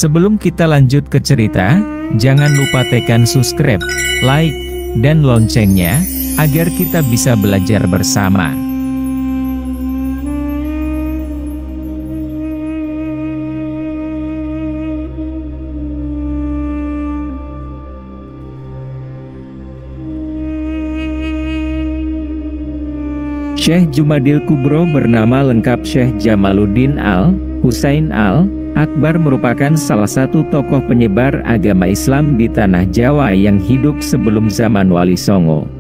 Sebelum kita lanjut ke cerita, jangan lupa tekan subscribe, like, dan loncengnya, agar kita bisa belajar bersama. Syekh Jumadil Kubro bernama lengkap Syekh Jamaluddin Al-Husain Al-Akbar merupakan salah satu tokoh penyebar agama Islam di tanah Jawa yang hidup sebelum zaman Wali Songo.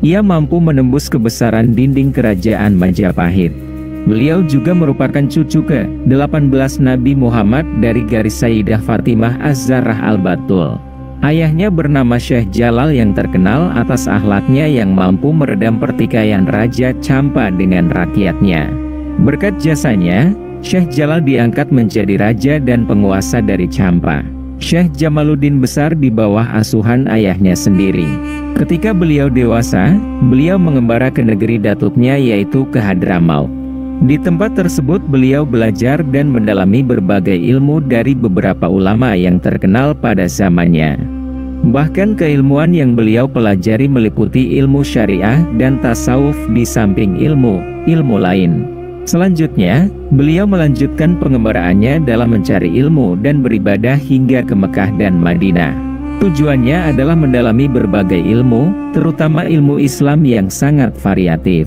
Ia mampu menembus kebesaran dinding kerajaan Majapahit. Beliau juga merupakan cucu ke-18 Nabi Muhammad dari garis Sayyidah Fatimah Az-Zahrah Al-Batul. Ayahnya bernama Syekh Jalal yang terkenal atas akhlaknya yang mampu meredam pertikaian Raja Campa dengan rakyatnya. Berkat jasanya, Syekh Jalal diangkat menjadi raja dan penguasa dari Campa. Syekh Jamaluddin besar di bawah asuhan ayahnya sendiri. Ketika beliau dewasa, beliau mengembara ke negeri datuknya yaitu ke Hadramaut. Di tempat tersebut beliau belajar dan mendalami berbagai ilmu dari beberapa ulama yang terkenal pada zamannya. Bahkan keilmuan yang beliau pelajari meliputi ilmu syariah dan tasawuf di samping ilmu lain. Selanjutnya, beliau melanjutkan pengembaraannya dalam mencari ilmu dan beribadah hingga ke Mekah dan Madinah. Tujuannya adalah mendalami berbagai ilmu, terutama ilmu Islam yang sangat variatif.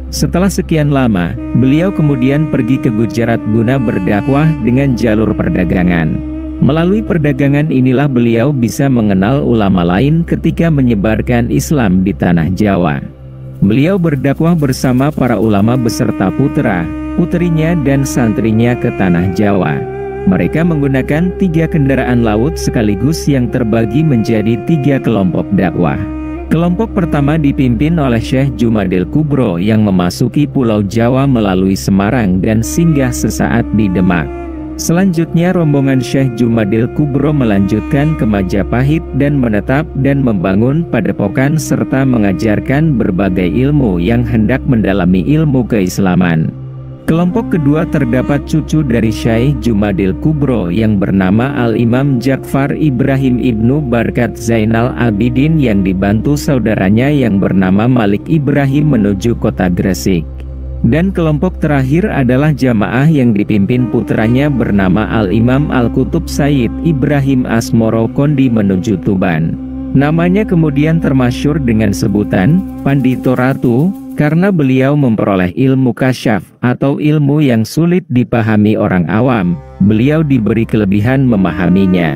Setelah sekian lama, beliau kemudian pergi ke Gujarat guna berdakwah dengan jalur perdagangan. Melalui perdagangan inilah beliau bisa mengenal ulama lain ketika menyebarkan Islam di tanah Jawa. Beliau berdakwah bersama para ulama beserta putrinya dan santrinya ke tanah Jawa. Mereka menggunakan 3 kendaraan laut sekaligus yang terbagi menjadi 3 kelompok dakwah. Kelompok pertama dipimpin oleh Syekh Jumadil Kubro yang memasuki Pulau Jawa melalui Semarang dan singgah sesaat di Demak. Selanjutnya rombongan Syekh Jumadil Kubro melanjutkan ke Majapahit dan menetap dan membangun padepokan serta mengajarkan berbagai ilmu yang hendak mendalami ilmu keislaman. Kelompok kedua terdapat cucu dari Syekh Jumadil Kubro yang bernama Al-Imam Jakfar Ibrahim Ibnu Barkat Zainal Abidin yang dibantu saudaranya yang bernama Malik Ibrahim menuju kota Gresik. Dan kelompok terakhir adalah jamaah yang dipimpin putranya bernama Al-Imam Al-Kutub Sayyid Ibrahim Asmoro Kondi menuju Tuban. Namanya kemudian termasyhur dengan sebutan Pandito Ratu, karena beliau memperoleh ilmu kasyaf atau ilmu yang sulit dipahami orang awam. Beliau diberi kelebihan memahaminya.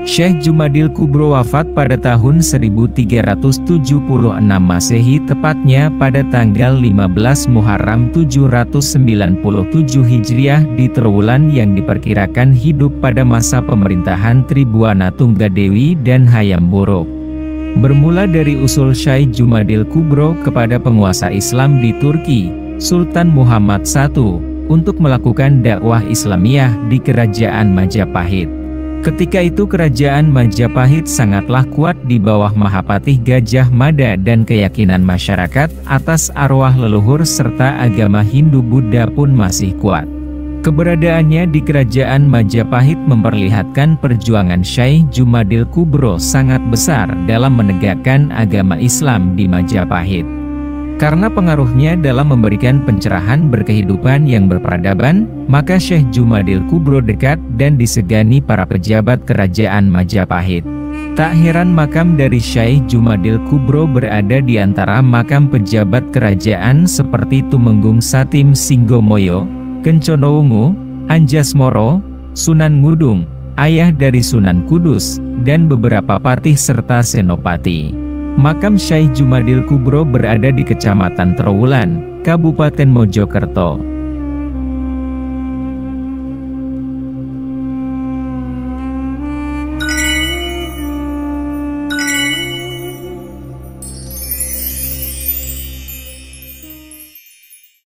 Syekh Jumadil Kubro wafat pada tahun 1376 Masehi, tepatnya pada tanggal 15 Muharram 797 Hijriah di Trowulan yang diperkirakan hidup pada masa pemerintahan Tribuana Tunggadewi dan Hayam Wuruk. Bermula dari usul Syekh Jumadil Kubro kepada penguasa Islam di Turki, Sultan Muhammad I, untuk melakukan dakwah Islamiyah di Kerajaan Majapahit. Ketika itu kerajaan Majapahit sangatlah kuat di bawah Mahapatih Gajah Mada dan keyakinan masyarakat atas arwah leluhur serta agama Hindu-Buddha pun masih kuat. Keberadaannya di kerajaan Majapahit memperlihatkan perjuangan Syekh Jumadil Kubro sangat besar dalam menegakkan agama Islam di Majapahit. Karena pengaruhnya dalam memberikan pencerahan berkehidupan yang berperadaban, maka Syekh Jumadil Kubro dekat dan disegani para pejabat kerajaan Majapahit. Tak heran makam dari Syekh Jumadil Kubro berada di antara makam pejabat kerajaan seperti Tumenggung Satim Singgomoyo, Kencono Wungu, Anjasmoro, Sunan Ngudung, ayah dari Sunan Kudus, dan beberapa patih serta senopati. Makam Syekh Jumadil Kubro berada di Kecamatan Trowulan, Kabupaten Mojokerto.